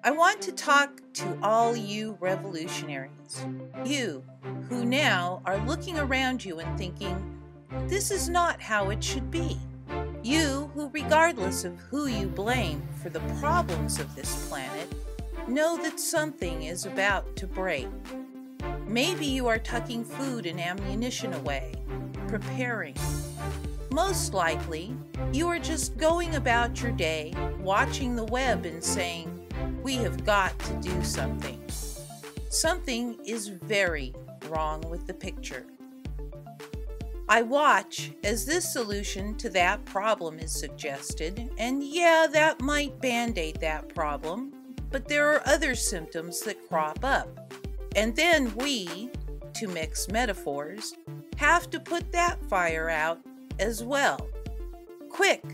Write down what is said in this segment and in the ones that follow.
I want to talk to all you revolutionaries, you who now are looking around you and thinking, this is not how it should be. You who, regardless of who you blame for the problems of this planet, know that something is about to break. Maybe you are tucking food and ammunition away, preparing. Most likely, you are just going about your day, watching the web and saying, we have got to do something. Something is very wrong with the picture. I watch as this solution to that problem is suggested, and yeah, that might band-aid that problem, but there are other symptoms that crop up. And then we, to mix metaphors, have to put that fire out as well. Quick,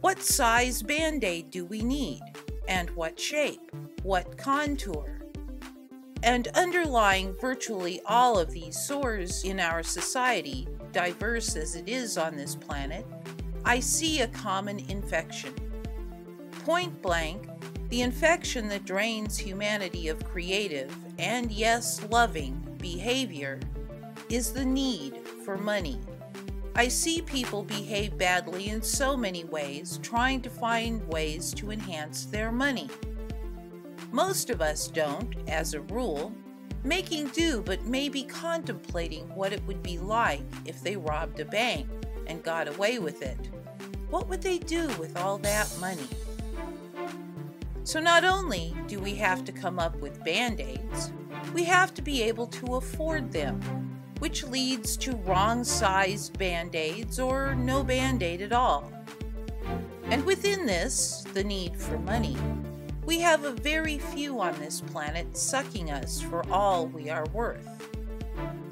what size band-aid do we need? And what shape? What contour? And underlying virtually all of these sores in our society, diverse as it is on this planet, I see a common infection. Point blank, the infection that drains humanity of creative and, yes, loving behavior is the need for money. I see people behave badly in so many ways, trying to find ways to enhance their money. Most of us don't, as a rule, making do but maybe contemplating what it would be like if they robbed a bank and got away with it. What would they do with all that money? So not only do we have to come up with band-aids, we have to be able to afford them, which leads to wrong-sized band-aids or no band-aid at all. And within this, the need for money, we have a very few on this planet sucking us for all we are worth.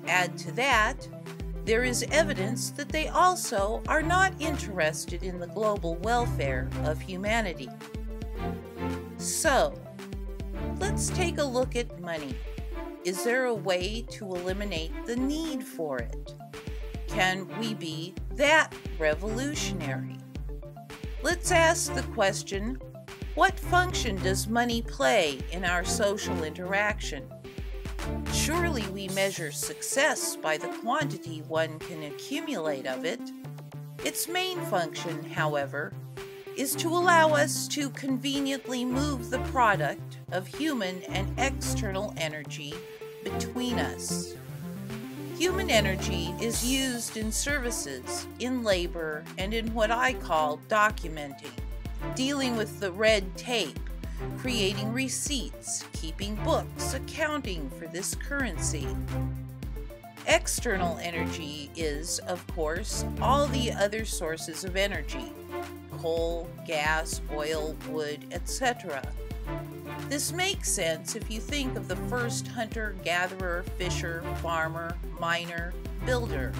Add to that, there is evidence that they also are not interested in the global welfare of humanity. So, let's take a look at money. Is there a way to eliminate the need for it? Can we be that revolutionary? Let's ask the question, what function does money play in our social interaction? Surely we measure success by the quantity one can accumulate of it. Its main function, however, is to allow us to conveniently move the product of human and external energy between us. Human energy is used in services, in labor, and in what I call documenting, dealing with the red tape, creating receipts, keeping books, accounting for this currency. External energy is, of course, all the other sources of energy: coal, gas, oil, wood, etc. This makes sense if you think of the first hunter, gatherer, fisher, farmer, miner, builder.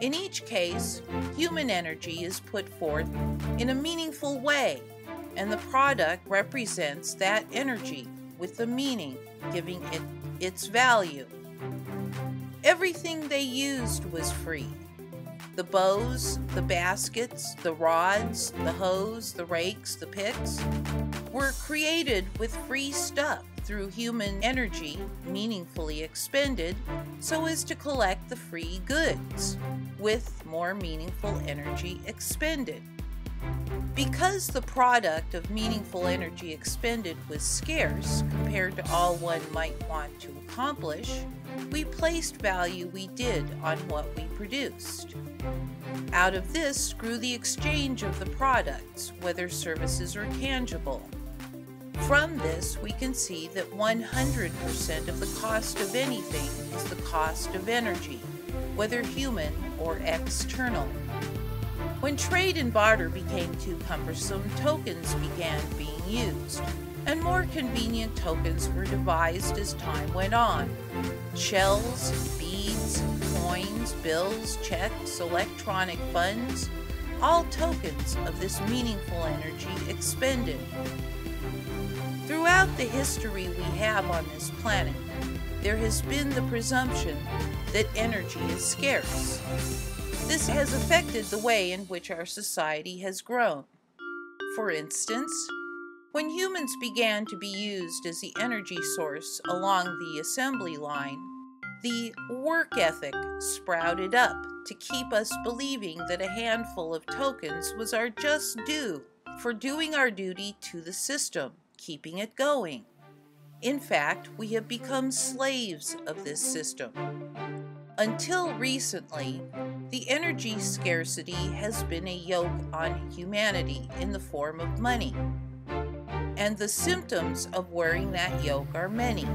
In each case, human energy is put forth in a meaningful way, and the product represents that energy with the meaning, giving it its value. Everything they used was free. The bows, the baskets, the rods, the hoes, the rakes, the picks were created with free stuff through human energy meaningfully expended so as to collect the free goods with more meaningful energy expended. Because the product of meaningful energy expended was scarce compared to all one might want to accomplish, we placed value we did on what we produced. Out of this grew the exchange of the products, whether services or tangible. From this, we can see that 100% of the cost of anything is the cost of energy, whether human or external. When trade and barter became too cumbersome, tokens began being used, and more convenient tokens were devised as time went on. Shells, beads, coins, bills, checks, electronic funds, all tokens of this meaningful energy expended. Throughout the history we have on this planet, there has been the presumption that energy is scarce. This has affected the way in which our society has grown. For instance, When humans began to be used as the energy source along the assembly line, the work ethic sprouted up to keep us believing that a handful of tokens was our just due for doing our duty to the system, keeping it going. In fact, we have become slaves of this system. Until recently, the energy scarcity has been a yoke on humanity in the form of money. And the symptoms of wearing that yoke are many: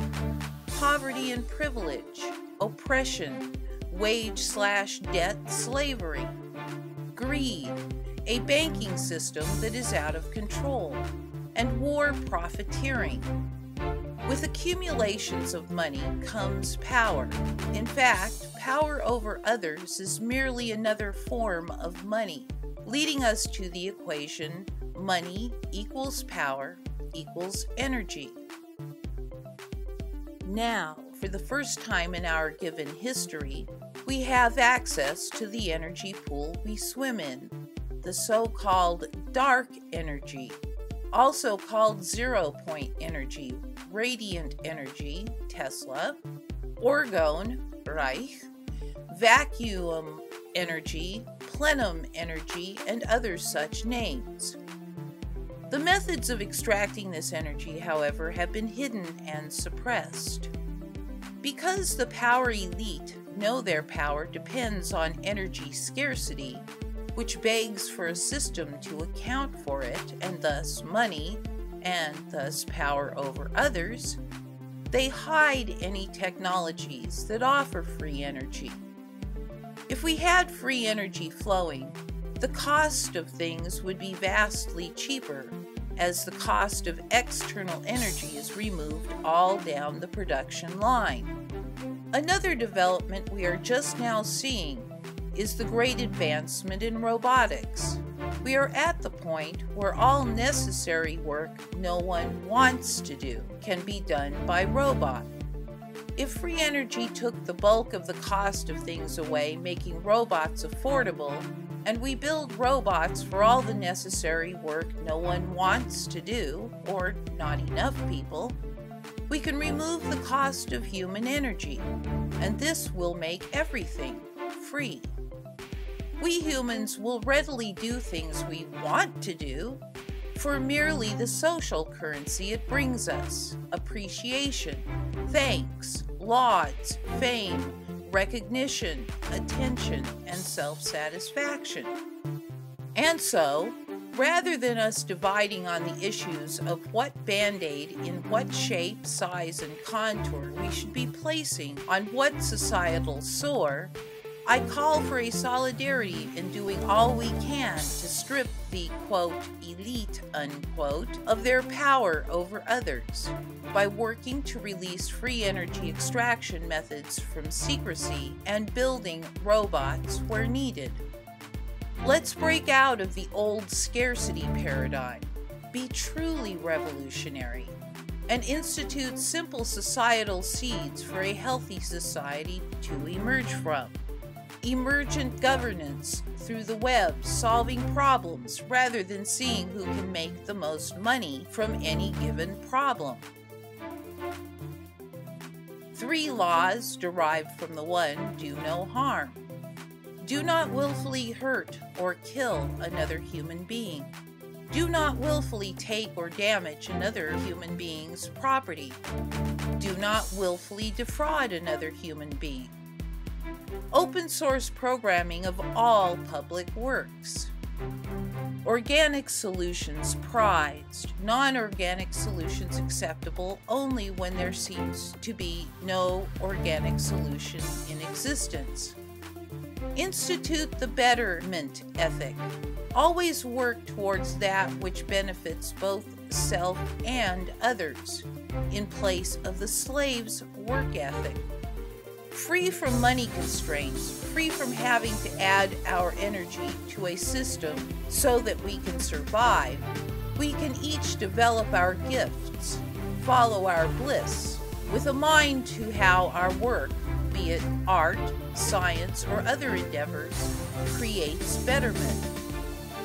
poverty and privilege, oppression, wage/debt slavery, greed, a banking system that is out of control, and war profiteering. With accumulations of money comes power. In fact, power over others is merely another form of money, leading us to the equation money equals power equals energy. Now, for the first time in our given history, we have access to the energy pool we swim in, the so-called dark energy, also called zero-point energy, radiant energy, Tesla, orgone, Reich, vacuum energy, plenum energy, and other such names. The methods of extracting this energy, however, have been hidden and suppressed. Because the power elite know their power depends on energy scarcity, which begs for a system to account for it, and thus money, and thus power over others, they hide any technologies that offer free energy. If we had free energy flowing, the cost of things would be vastly cheaper, as the cost of external energy is removed all down the production line. Another development we are just now seeing is the great advancement in robotics. We are at the point where all necessary work no one wants to do can be done by robot. If free energy took the bulk of the cost of things away, making robots affordable, and we build robots for all the necessary work no one wants to do, or not enough people, we can remove the cost of human energy, and this will make everything free. We humans will readily do things we want to do for merely the social currency it brings us: appreciation, thanks, lauds, fame, recognition, attention, and self-satisfaction. And so, rather than us dividing on the issues of what band-aid in what shape, size, and contour we should be placing on what societal sore, I call for a solidarity in doing all we can to strip the, quote, elite, unquote, of their power over others by working to release free energy extraction methods from secrecy and building robots where needed. Let's break out of the old scarcity paradigm, be truly revolutionary, and institute simple societal seeds for a healthy society to emerge from. Emergent governance through the web, solving problems rather than seeing who can make the most money from any given problem. 3 laws derived from the one: do no harm. Do not willfully hurt or kill another human being. Do not willfully take or damage another human being's property. Do not willfully defraud another human being. Open source programming of all public works. Organic solutions prized, non-organic solutions acceptable only when there seems to be no organic solution in existence. Institute the betterment ethic. Always work towards that which benefits both self and others, in place of the slave's work ethic. Free from money constraints, free from having to add our energy to a system so that we can survive, we can each develop our gifts, follow our bliss, with a mind to how our work, be it art, science, or other endeavors, creates betterment.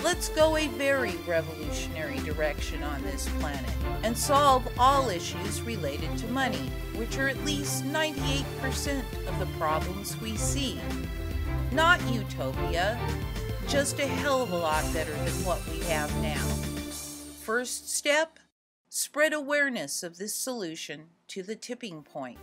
Let's go a very revolutionary direction on this planet and solve all issues related to money, which are at least 98% of the problems we see. Not utopia, just a hell of a lot better than what we have now. First step, spread awareness of this solution to the tipping point.